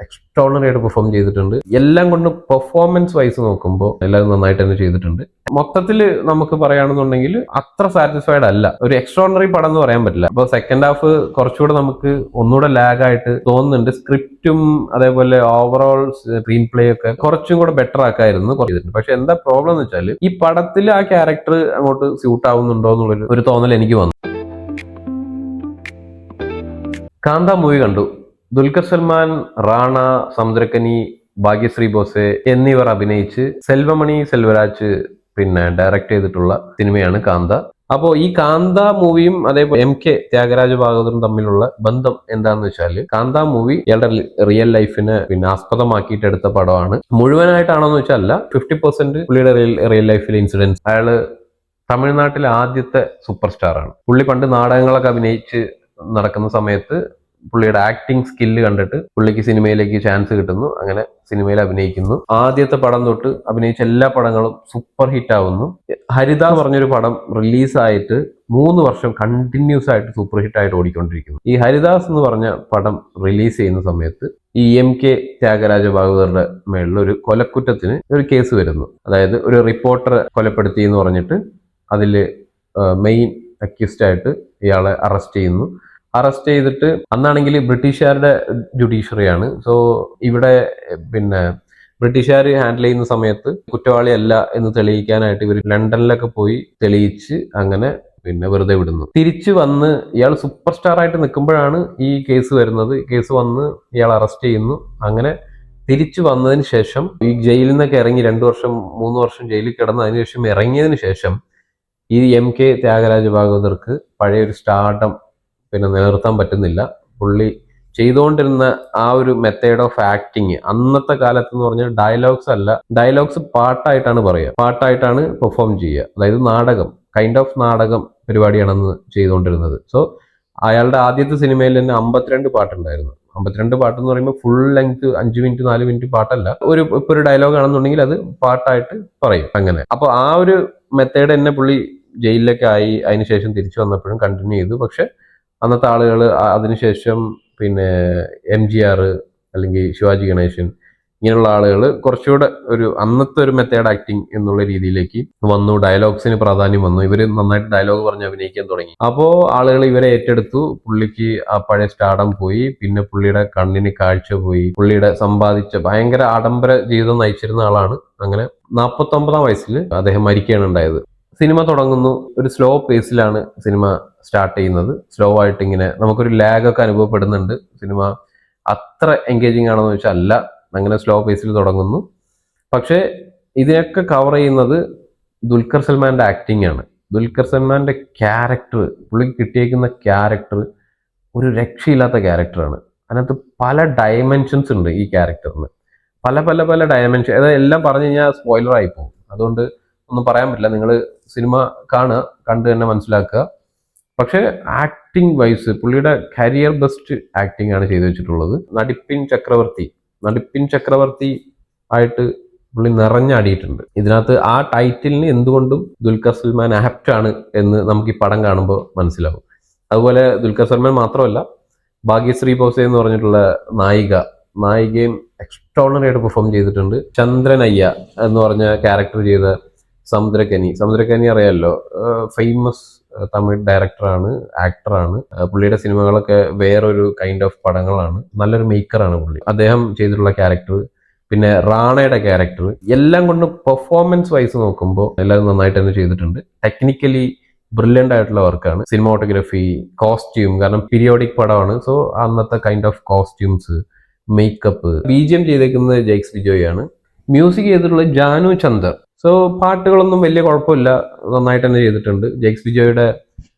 Extraordinary ആയിട്ട് perform ചെയ്തിട്ടുണ്ട്. എല്ലാം കൊണ്ട് പെർഫോമൻസ് വൈസ് നോക്കുമ്പോൾ എല്ലാവരും നന്നായിട്ട് തന്നെ ചെയ്തിട്ടുണ്ട്. മൊത്തത്തിൽ നമുക്ക് പറയുകയാണെന്നുണ്ടെങ്കിൽ അത്ര സാറ്റിസ്ഫൈഡ് അല്ല, ഒരു എക്സ്ട്രോണറി പടം എന്ന് പറയാൻ പറ്റില്ല. അപ്പോൾ സെക്കൻഡ് ഹാഫ് കുറച്ചുകൂടെ നമുക്ക് ഒന്നുകൂടെ ലാഗായിട്ട് തോന്നുന്നുണ്ട്. സ്ക്രിപ്റ്റും അതേപോലെ ഓവറോൾ സ്ക്രീൻ പ്ലേ ഒക്കെ കുറച്ചും കൂടെ ബെറ്റർ ആക്കായിരുന്നു ചെയ്തിട്ടുണ്ട്. പക്ഷെ എന്താ പ്രോബ്ലം എന്ന് വെച്ചാൽ ഈ പടത്തിൽ ആ ക്യാരക്ടർ അങ്ങോട്ട് സ്യൂട്ട് ആവുന്നുണ്ടോ എന്നുള്ളൊരു ഒരു തോന്നൽ എനിക്ക് വന്നു. കാന്ത മൂവി കണ്ടു. ദുൽഖർ സൽമാൻ, റാണ, സമുദ്രക്കനി, ഭാഗ്യശ്രീ ബോസെ എന്നിവർ അഭിനയിച്ച് സെൽവമണി സെൽവരാജ് ഡയറക്ട് ചെയ്തിട്ടുള്ള സിനിമയാണ് കാന്ത. അപ്പോൾ ഈ കാന്ത മൂവിയും അതേപോലെ MK ത്യാഗരാജ ഭാഗവതരും തമ്മിലുള്ള ബന്ധം എന്താന്ന് വെച്ചാൽ, കാന്ത മൂവി ഇയാളുടെ റിയൽ ലൈഫിനെ ആസ്പദമാക്കിയിട്ട് എടുത്ത പടമാണ്. മുഴുവനായിട്ടാണോന്ന് വെച്ചാൽ അല്ല, 50% പുള്ളിയുടെ റിയൽ ലൈഫിലെ ഇൻസിഡൻസ്. അയാള് തമിഴ്നാട്ടിലെ ആദ്യത്തെ സൂപ്പർ സ്റ്റാർ ആണ്. പുള്ളി പണ്ട് നാടകങ്ങളൊക്കെ അഭിനയിച്ച് നടക്കുന്ന സമയത്ത് പുള്ളിയുടെ ആക്ടിങ് സ്കില്ല് കണ്ടിട്ട് പുള്ളിക്ക് സിനിമയിലേക്ക് ചാൻസ് കിട്ടുന്നു. അങ്ങനെ സിനിമയിൽ അഭിനയിക്കുന്നു. ആദ്യത്തെ പടം തൊട്ട് അഭിനയിച്ച എല്ലാ പടങ്ങളും സൂപ്പർ ഹിറ്റ് ആവുന്നു. ഹരിത പറഞ്ഞൊരു പടം റിലീസായിട്ട് 3 വർഷം കണ്ടിന്യൂസ് ആയിട്ട് സൂപ്പർ ഹിറ്റ് ആയിട്ട് ഓടിക്കൊണ്ടിരിക്കുന്നു. ഈ ഹരിദാസ് എന്ന് പറഞ്ഞ പടം റിലീസ് ചെയ്യുന്ന സമയത്ത് ഈ MK ത്യാഗരാജ ഭാഗവതരുടെ മേളിൽ ഒരു കൊലക്കുറ്റത്തിന് ഒരു കേസ് വരുന്നു. അതായത് ഒരു റിപ്പോർട്ടറെ കൊലപ്പെടുത്തി എന്ന് പറഞ്ഞിട്ട് അതിൽ മെയിൻ അക്യൂസ്ഡ് ആയിട്ട് ഇയാളെ അറസ്റ്റ് ചെയ്യുന്നു. അറസ്റ്റ് ചെയ്തിട്ട് അന്നാണെങ്കിൽ ബ്രിട്ടീഷുകാരുടെ ജുഡീഷ്യറിയാണ്. സോ ഇവിടെ ബ്രിട്ടീഷുകാർ ഹാൻഡിൽ ചെയ്യുന്ന സമയത്ത് കുറ്റവാളിയല്ല എന്ന് തെളിയിക്കാനായിട്ട് ഇവർ ലണ്ടനിലൊക്കെ പോയി തെളിയിച്ച് അങ്ങനെ വെറുതെ വിടുന്നു. തിരിച്ചു വന്ന് ഇയാൾ സൂപ്പർ സ്റ്റാർ ആയിട്ട് നിൽക്കുമ്പോഴാണ് ഈ കേസ് വരുന്നത്. കേസ് വന്ന് ഇയാൾ അറസ്റ്റ് ചെയ്യുന്നു. അങ്ങനെ തിരിച്ചു വന്നതിന് ശേഷം ഈ ജയിലിൽ നിന്നൊക്കെ ഇറങ്ങി 2 വർഷം 3 വർഷം ജയിലിൽ കിടന്നതിന് ശേഷം ഇറങ്ങിയതിന് ശേഷം ഈ MK ത്യാഗരാജ ഭാഗവതർക്ക് പഴയൊരു സ്റ്റാർഡം നിലനിർത്താൻ പറ്റുന്നില്ല. പുള്ളി ചെയ്തുകൊണ്ടിരുന്ന ആ ഒരു മെത്തേഡ് ഓഫ് ആക്ടിങ് അന്നത്തെ കാലത്ത് എന്ന് പറഞ്ഞാൽ ഡയലോഗ്സ് അല്ല, ഡയലോഗ്സ് പാട്ടായിട്ടാണ് പറയുക, പാട്ടായിട്ടാണ് പെർഫോം ചെയ്യുക. അതായത് നാടകം, കൈൻഡ് ഓഫ് നാടകം പരിപാടിയാണെന്ന് ചെയ്തുകൊണ്ടിരുന്നത്. സോ അയാളുടെ ആദ്യത്തെ സിനിമയിൽ തന്നെ 52 പാട്ടുണ്ടായിരുന്നു. 52 പാട്ട് എന്ന് പറയുമ്പോൾ ഫുൾ ലെങ്ത് 5 മിനിറ്റ് 4 മിനിറ്റ് പാട്ടല്ല. ഇപ്പൊ ഒരു ഡയലോഗ് ആണെന്നുണ്ടെങ്കിൽ അത് പാട്ടായിട്ട് പറയും അങ്ങനെ. അപ്പൊ ആ ഒരു മെത്തേഡ് തന്നെ പുള്ളി ജയിലിലൊക്കെ ആയി അതിനുശേഷം തിരിച്ചു വന്നപ്പോഴും കണ്ടിന്യൂ ചെയ്തു. പക്ഷെ അന്നത്തെ ആളുകൾ അതിനുശേഷം MGR അല്ലെങ്കിൽ ശിവാജി ഗണേശൻ ഇങ്ങനെയുള്ള ആളുകൾ കുറച്ചുകൂടെ ഒരു അന്നത്തെ ഒരു മെത്തേഡ് ആക്ടിങ് എന്നുള്ള രീതിയിലേക്ക് വന്നു. ഡയലോഗ്സിന് പ്രാധാന്യം വന്നു. ഇവർ നന്നായിട്ട് ഡയലോഗ് പറഞ്ഞ് അഭിനയിക്കാൻ തുടങ്ങി. അപ്പോൾ ആളുകൾ ഇവരെ ഏറ്റെടുത്തു. പുള്ളിക്ക് ആ പഴയ സ്റ്റാർഡം പോയി. പിന്നെ പുള്ളിയുടെ കണ്ണിന് കാഴ്ച പോയി. പുള്ളിയുടെ സമ്പാദിച്ച ഭയങ്കര ആഡംബര ജീവിതം നയിച്ചിരുന്ന ആളാണ്. അങ്ങനെ 49-ാം വയസ്സിൽ അദ്ദേഹം മരിക്കുകയാണ് ഉണ്ടായത്. സിനിമ തുടങ്ങുന്നു. ഒരു സ്ലോ പേസിലാണ് സിനിമ സ്റ്റാർട്ട് ചെയ്യുന്നത്. സ്ലോ ആയിട്ട് ഇങ്ങനെ നമുക്കൊരു ലാഗ് ഒക്കെ അനുഭവപ്പെടുന്നുണ്ട്. സിനിമ അത്ര എൻഗേജിങ് ആണെന്ന് വെച്ചാൽ അല്ല, അങ്ങനെ സ്ലോ പേസിൽ തുടങ്ങുന്നു. പക്ഷേ ഇതിനൊക്കെ കവർ ചെയ്യുന്നത് ദുൽഖർ സൽമാന്റെ ആക്ടിങ് ആണ്. ദുൽഖർ സൽമാന്റെ ക്യാരക്ടർ, പുള്ളിക്ക് കിട്ടിയേക്കുന്ന ക്യാരക്ടർ ഒരു രക്ഷയില്ലാത്ത ക്യാരക്ടറാണ്. അതിനകത്ത് പല ഡയമെൻഷൻസ് ഉണ്ട് ഈ ക്യാരക്ടറിന്, പല പല പല ഡയമെൻഷൻ. അതായത് എല്ലാം പറഞ്ഞു കഴിഞ്ഞാൽ സ്പോയിലർ ആയി പോകും. അതുകൊണ്ട് ഒന്നും പറയാൻ പറ്റില്ല. നിങ്ങൾ സിനിമ കാണുക, കണ്ട് തന്നെ മനസ്സിലാക്കുക. പക്ഷെ ആക്ടിങ് വൈസ് പുള്ളിയുടെ കരിയർ ബെസ്റ്റ് ആക്ടിങ് ആണ് ചെയ്തു വെച്ചിട്ടുള്ളത്. നടിപ്പിൻ ചക്രവർത്തി ആയിട്ട് പുള്ളി നിറഞ്ഞാടിയിട്ടുണ്ട് ഇതിനകത്ത്. ആ ടൈറ്റിലിന് എന്തുകൊണ്ടും ദുൽഖർ സൽമാൻ ആപ്റ്റ് ആണ് എന്ന് നമുക്ക് ഈ പടം കാണുമ്പോൾ മനസ്സിലാവും. അതുപോലെ ദുൽഖർ സൽമാൻ മാത്രമല്ല, ഭാഗ്യശ്രീ ബോസെ എന്ന് പറഞ്ഞിട്ടുള്ള നായികയും എക്സ്ട്രോണറി ആയിട്ട് പെർഫോം ചെയ്തിട്ടുണ്ട്. ചന്ദ്രനയ്യ എന്ന് പറഞ്ഞ ക്യാരക്ടർ ചെയ്ത സമുദ്രക്കനി അറിയാമല്ലോ, ഫേമസ് തമിഴ് ഡയറക്ടറാണ്, ആക്ടറാണ്. പുള്ളിയുടെ സിനിമകളൊക്കെ വേറൊരു കൈൻഡ് ഓഫ് പടങ്ങളാണ്. നല്ലൊരു മേക്കറാണ് പുള്ളി. അദ്ദേഹം ചെയ്തിട്ടുള്ള ക്യാരക്ടർ, പിന്നെ റാണയുടെ ക്യാരക്ടർ, എല്ലാം കൊണ്ട് പെർഫോമൻസ് വൈസ് നോക്കുമ്പോൾ എല്ലാവരും നന്നായിട്ട് തന്നെ ചെയ്തിട്ടുണ്ട്. ടെക്നിക്കലി ബ്രില്യൻ്റ് ആയിട്ടുള്ള വർക്കാണ്. സിനിമാറ്റോഗ്രഫി, കോസ്റ്റ്യൂം, കാരണം പീരിയോഡിക് പടമാണ്. സോ അന്നത്തെ kind of costumes, makeup. BGM ചെയ്തേക്കുന്നത് ജെയ്ക്സ് ബിജോയ് ആണ്. മ്യൂസിക് ചെയ്തിട്ടുള്ള ജാനു ചന്ദർ. സോ പാട്ടുകളൊന്നും വലിയ കുഴപ്പമില്ല, നന്നായിട്ട് തന്നെ ചെയ്തിട്ടുണ്ട്. ജെയ്ക്സ് ബിജോയുടെ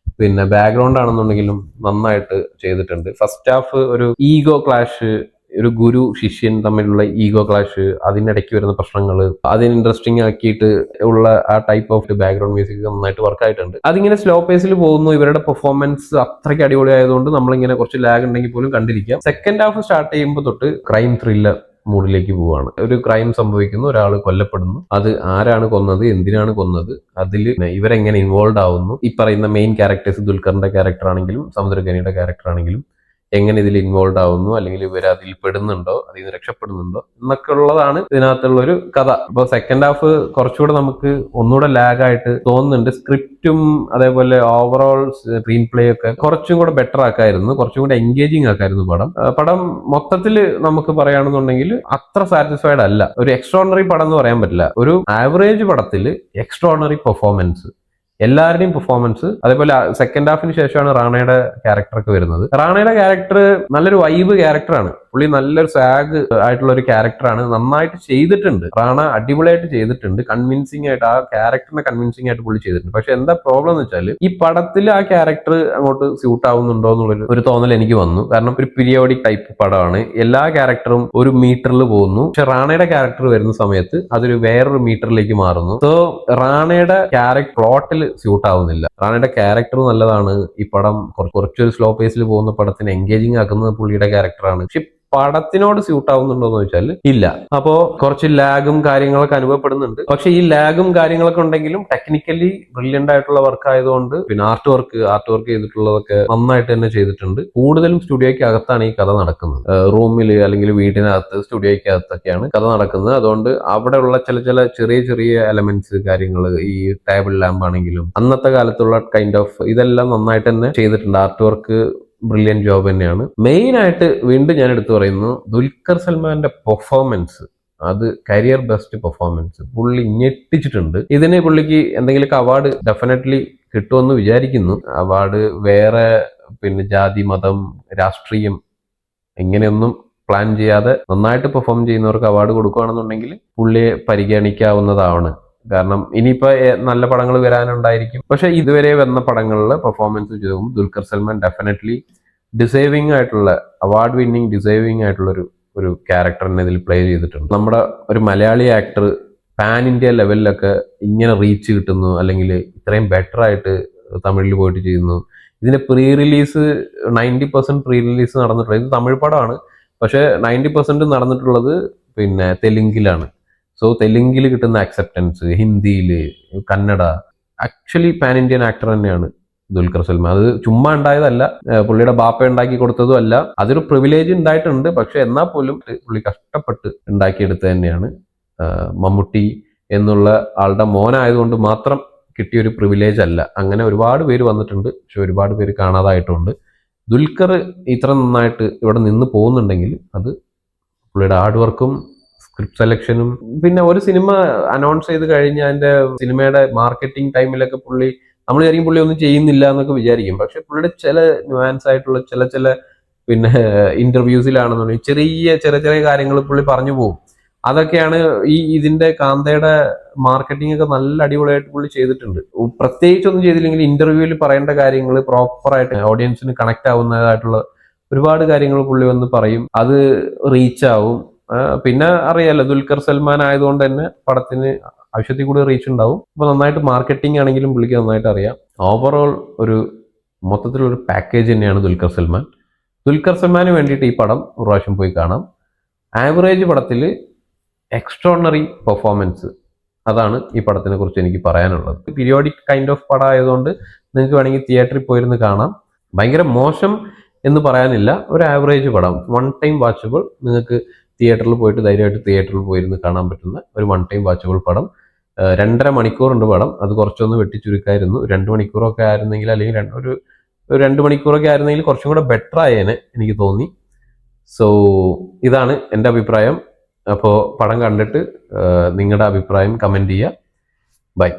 ബാക്ക്ഗ്രൗണ്ട് ആണെന്നുണ്ടെങ്കിലും നന്നായിട്ട് ചെയ്തിട്ടുണ്ട്. ഫസ്റ്റ് ഹാഫ് ഒരു ഈഗോ ക്ലാഷ്, ഒരു ഗുരു ശിഷ്യൻ തമ്മിലുള്ള ഈഗോ ക്ലാഷ്, അതിനിടയ്ക്ക് വരുന്ന പ്രശ്നങ്ങൾ, അതിന് ഇൻട്രസ്റ്റിംഗ് ആക്കിയിട്ട് ഉള്ള ആ ടൈപ്പ് ഓഫ് ബാക്ക്ഗ്രൗണ്ട് മ്യൂസിക് നന്നായിട്ട് വർക്ക് ആയിട്ടുണ്ട്. അതിങ്ങനെ സ്ലോ പേസിൽ പോകുന്നു. ഇവരുടെ പെർഫോമൻസ് അത്രയ്ക്ക് അടിപൊളി ആയതുകൊണ്ട് നമ്മളിങ്ങനെ കുറച്ച് ലാഗ് ഉണ്ടെങ്കിൽ പോലും കണ്ടിരിക്കാം. സെക്കൻഡ് ഹാഫ് സ്റ്റാർട്ട് ചെയ്യുമ്പോൾ തൊട്ട് ക്രൈം ത്രില്ലർ മൂഡിലേക്ക് പോവാണ്. ഒരു ക്രൈം സംഭവിക്കുന്നു, ഒരാൾ കൊല്ലപ്പെടുന്നു. അത് ആരാണ് കൊന്നത്, എന്തിനാണ് കൊന്നത്, അതിൽ ഇവരെങ്ങനെ ഇൻവോൾവ് ആവുന്നു. ഈ പറയുന്ന മെയിൻ ക്യാരക്ടേഴ്സ്, ദുൽഖറിന്റെ ക്യാരക്ടർ ആണെങ്കിലും സമുദ്രഖനിയുടെ ക്യാരക്ടർ ആണെങ്കിലും എങ്ങനെ ഇതിൽ ഇൻവോൾവ് ആവുന്നു, അല്ലെങ്കിൽ ഇവർ അതിൽ പെടുന്നുണ്ടോ, അതിൽ നിന്ന് രക്ഷപ്പെടുന്നുണ്ടോ എന്നൊക്കെ ഉള്ളതാണ് ഇതിനകത്തുള്ള ഒരു കഥ. അപ്പൊ സെക്കൻഡ് ഹാഫ് കുറച്ചുകൂടെ നമുക്ക് ഒന്നുകൂടെ ലാഗായിട്ട് തോന്നുന്നുണ്ട്. സ്ക്രിപ്റ്റും അതേപോലെ ഓവറോൾ സ്ക്രീൻ പ്ലേ ഒക്കെ കുറച്ചും കൂടെ ബെറ്റർ ആക്കായിരുന്നു, കുറച്ചും കൂടെ എൻഗേജിങ് ആക്കായിരുന്നു പടം മൊത്തത്തിൽ നമുക്ക് പറയുകയാണെന്നുണ്ടെങ്കിൽ അത്ര സാറ്റിസ്ഫൈഡ് അല്ല. ഒരു എക്സ്ട്രോണറി പടം എന്ന് പറയാൻ പറ്റില്ല. ഒരു ആവറേജ് പടത്തിൽ എക്സ്ട്രോണറി പെർഫോമൻസ്, എല്ലാവരുടെയും പെർഫോമൻസ്. അതേപോലെ സെക്കൻഡ് ഹാഫിന് ശേഷമാണ് റാണയുടെ ക്യാരക്ടർ ഒക്കെ വരുന്നത്. റാണയുടെ ക്യാരക്ടർ നല്ലൊരു വൈബ് ക്യാരക്ടറാണ്. പുള്ളി നല്ലൊരു സാഗ് ആയിട്ടുള്ള ഒരു ക്യാരക്ടറാണ്. നന്നായിട്ട് ചെയ്തിട്ടുണ്ട് റാണ, അടിപൊളിയായിട്ട് ചെയ്തിട്ടുണ്ട്. കൺവിൻസിംഗ് ആയിട്ട് ആ ക്യാരക്ടറിനെ കൺവിൻസിംഗ് ആയിട്ട് പുള്ളി ചെയ്തിട്ടുണ്ട്. പക്ഷെ എന്താ പ്രോബ്ലം എന്ന് വെച്ചാൽ ഈ പടത്തിൽ ആ ക്യാരക്ടർ അങ്ങോട്ട് സ്യൂട്ട് ആവുന്നുണ്ടോ എന്നുള്ളൊരു ഒരു തോന്നൽ എനിക്ക് വന്നു. കാരണം ഒരു പീരിയോഡിക് ടൈപ്പ് പടമാണ്, എല്ലാ ക്യാരക്ടറും ഒരു മീറ്ററിൽ പോകുന്നു. പക്ഷെ റാണയുടെ ക്യാരക്ടർ വരുന്ന സമയത്ത് അതൊരു വേറൊരു മീറ്ററിലേക്ക് മാറുന്നു. സോ റാണയുടെ ക്യാരക്ടർ പ്ലോട്ടിൽ സ്യൂട്ട് ആവുന്നില്ല. റാണയുടെ ക്യാരക്ടർ നല്ലതാണ്. ഈ പടം കുറച്ചൊരു സ്ലോ പേസിൽ പോകുന്ന പടത്തിന് എൻഗേജിങ് ആക്കുന്നത് പുള്ളിയുടെ ക്യാരക്ടറാണ്. പക്ഷെ പടത്തിനോട് സ്യൂട്ട് ആവുന്നുണ്ടോ എന്ന് ചോദിച്ചാൽ ഇല്ല. അപ്പോ കുറച്ച് ലാഗും കാര്യങ്ങളൊക്കെ അനുഭവപ്പെടുന്നുണ്ട്. പക്ഷെ ഈ ലാഗും കാര്യങ്ങളൊക്കെ ഉണ്ടെങ്കിലും ടെക്നിക്കലി ബ്രില്യന്റ് ആയിട്ടുള്ള വർക്ക് ആയതുകൊണ്ട്, പിന്നെ ആർട്ട് വർക്ക് ചെയ്തിട്ടുള്ളതൊക്കെ നന്നായിട്ട് തന്നെ ചെയ്തിട്ടുണ്ട്. കൂടുതലും സ്റ്റുഡിയോയ്ക്ക് അകത്താണ് ഈ കഥ നടക്കുന്നത്. റൂമിൽ അല്ലെങ്കിൽ വീടിനകത്ത് സ്റ്റുഡിയോയ്ക്ക് അകത്തൊക്കെയാണ് കഥ നടക്കുന്നത്. അതുകൊണ്ട് അവിടെയുള്ള ചില ചെറിയ എലമെന്റ്സ്, കാര്യങ്ങൾ, ഈ ടേബിൾ ലാമ്പ് ആണെങ്കിലും അന്നത്തെ കാലത്തുള്ള കൈൻഡ് ഓഫ് ഇതെല്ലാം നന്നായിട്ട് തന്നെ ചെയ്തിട്ടുണ്ട്. ആർട്ട് വർക്ക് ബ്രില്യൻ ജോബ് തന്നെയാണ്. മെയിൻ ആയിട്ട് വീണ്ടും ഞാൻ എടുത്തു പറയുന്നു, ദുൽഖർ സൽമാന്റെ പെർഫോമൻസ്. അത് കരിയർ ബെസ്റ്റ് പെർഫോമൻസ്. പുള്ളി ഞെട്ടിച്ചിട്ടുണ്ട്. ഇതിന് പുള്ളിക്ക് എന്തെങ്കിലുമൊക്കെ അവാർഡ് ഡെഫിനറ്റ്ലി കിട്ടുമെന്ന് വിചാരിക്കുന്നു. അവാർഡ് വേറെ പിന്നെ ജാതി, മതം, രാഷ്ട്രീയം ഇങ്ങനെയൊന്നും പ്ലാൻ ചെയ്യാതെ നന്നായിട്ട് പെർഫോം ചെയ്യുന്നവർക്ക് അവാർഡ് കൊടുക്കുകയാണെന്നുണ്ടെങ്കിൽ പുള്ളിയെ പരിഗണിക്കാവുന്നതാണ്. കാരണം ഇനിയിപ്പോ നല്ല പടങ്ങൾ വരാനുണ്ടായിരിക്കും. പക്ഷെ ഇതുവരെ വന്ന പടങ്ങളിലെ പെർഫോമൻസ് ചെയ്യുമ്പോൾ ദുൽഖർ സൽമാൻ ഡെഫിനറ്റ്ലി ഡിസേർവിംഗ് ആയിട്ടുള്ള, അവാർഡ് വിന്നിങ് ഡിസേർവിംഗ് ആയിട്ടുള്ള ഒരു ക്യാരക്ടറിനെ ഇതിൽ പ്ലേ ചെയ്തിട്ടുണ്ട്. നമ്മുടെ ഒരു മലയാളി ആക്ടർ പാൻ ഇന്ത്യ ലെവലിലൊക്കെ ഇങ്ങനെ റീച്ച് കിട്ടുന്നു, അല്ലെങ്കിൽ ഇത്രയും ബെറ്റർ ആയിട്ട് തമിഴിൽ പോയിട്ട് ചെയ്യുന്നു. ഇതിന്റെ പ്രീ റിലീസ് 90% പ്രീ റിലീസ് നടന്നിട്ടുള്ളത്, ഇത് തമിഴ് പടമാണ്, പക്ഷെ 90% നടന്നിട്ടുള്ളത് പിന്നെ തെലുങ്കിലാണ്. സോ തെലുങ്കിൽ കിട്ടുന്ന അക്സെപ്റ്റൻസ്, ഹിന്ദിയിൽ, Kannada, actually pan Indian actor തന്നെയാണ് ദുൽഖർ സൽമാൻ. അത് ചുമ്മാ ഉണ്ടായതല്ല, പുള്ളിയുടെ ബാപ്പ ഉണ്ടാക്കി കൊടുത്തതും അല്ല. അതൊരു പ്രിവിലേജ് ഉണ്ടായിട്ടുണ്ട്. പക്ഷെ എന്നാൽ പോലും പുള്ളി കഷ്ടപ്പെട്ട് ഉണ്ടാക്കിയെടുത്ത് തന്നെയാണ്. മമ്മൂട്ടി എന്നുള്ള ആളുടെ മോനായതുകൊണ്ട് മാത്രം കിട്ടിയ ഒരു പ്രിവിലേജ് അല്ല. അങ്ങനെ ഒരുപാട് പേര് വന്നിട്ടുണ്ട്, പക്ഷെ ഒരുപാട് പേര് കാണാതായിട്ടുണ്ട്. ദുൽഖർ ഇത്ര നന്നായിട്ട് ഇവിടെ നിന്ന് പോകുന്നുണ്ടെങ്കിൽ അത് പുള്ളിയുടെ ഹാർഡ് വർക്കും സ്ക്രിപ്റ്റ് സെലക്ഷനും, പിന്നെ ഒരു സിനിമ അനൗൺസ് ചെയ്ത് കഴിഞ്ഞ അതിന്റെ സിനിമയുടെ മാർക്കറ്റിംഗ് ടൈമിലൊക്കെ പുള്ളി, നമ്മൾ വിചാരിക്കും പുള്ളി ഒന്നും ചെയ്യുന്നില്ല എന്നൊക്കെ വിചാരിക്കും. പക്ഷെ പുള്ളിയുടെ ചില ന്യൂആൻസ് ആയിട്ടുള്ള ചില പിന്നെ ഇന്റർവ്യൂസിലാണെന്നുണ്ടെങ്കിൽ ചെറിയ കാര്യങ്ങൾ പുള്ളി പറഞ്ഞു പോകും. അതൊക്കെയാണ് ഇതിന്റെ കാന്തയുടെ മാർക്കറ്റിംഗ് ഒക്കെ നല്ല അടിപൊളിയായിട്ട് പുള്ളി ചെയ്തിട്ടുണ്ട്. പ്രത്യേകിച്ചൊന്നും ചെയ്തില്ലെങ്കിൽ ഇന്റർവ്യൂവിൽ പറയേണ്ട കാര്യങ്ങൾ പ്രോപ്പറായിട്ട് ഓഡിയൻസിന് കണക്ട് ആവുന്നതായിട്ടുള്ള ഒരുപാട് കാര്യങ്ങൾ പുള്ളി വന്ന് പറയും. അത് റീച്ച് ആവും. പിന്നെ അറിയാലോ, ദുൽഖർ സൽമാൻ ആയതുകൊണ്ട് തന്നെ പടത്തിന് ആവശ്യത്തിൽ കൂടി റീച്ച് ഉണ്ടാവും. അപ്പൊ നന്നായിട്ട് മാർക്കറ്റിംഗ് ആണെങ്കിലും പുള്ളിക്ക് നന്നായിട്ട് അറിയാം. ഓവറോൾ മൊത്തത്തിലൊരു പാക്കേജ് തന്നെയാണ് ദുൽഖർ സൽമാൻ. ദുൽഖർ സൽമാന് വേണ്ടിയിട്ട് ഈ പടം ഒരു പ്രാവശ്യം പോയി കാണാം. ആവറേജ് പടത്തിൽ എക്സ്ട്രോണറി പെർഫോമൻസ്, അതാണ് ഈ പടത്തിനെ കുറിച്ച് എനിക്ക് പറയാനുള്ളത്. പീരിയോഡിക് കൈൻഡ് ഓഫ് പടം ആയതുകൊണ്ട് നിങ്ങൾക്ക് വേണമെങ്കിൽ തിയേറ്ററിൽ പോയിരുന്ന് കാണാം. ഭയങ്കര മോശം എന്ന് പറയാനില്ല, ഒരു ആവറേജ് പടം, വൺ ടൈം വാച്ചബിൾ. നിങ്ങൾക്ക് തിയേറ്ററിൽ പോയിട്ട് ധൈര്യമായിട്ട് തിയേറ്ററിൽ പോയിരുന്ന് കാണാൻ പറ്റുന്ന ഒരു വൺ ടൈം വാച്ചബിൾ പടം. 2.5 മണിക്കൂറുണ്ട് പടം. അത് കുറച്ചൊന്ന് വെട്ടിച്ചുരുക്കായിരുന്നു. 2 മണിക്കൂറൊക്കെ ആയിരുന്നെങ്കിൽ, അല്ലെങ്കിൽ ഒരു 2 മണിക്കൂറൊക്കെ ആയിരുന്നെങ്കിൽ കുറച്ചും കൂടെ ബെറ്റർ ആയേനെ എനിക്ക് തോന്നി. സോ ഇതാണ് എൻ്റെ അഭിപ്രായം. അപ്പോൾ പടം കണ്ടിട്ട് നിങ്ങളുടെ അഭിപ്രായം കമൻറ്റ് ചെയ്യുക. ബൈ.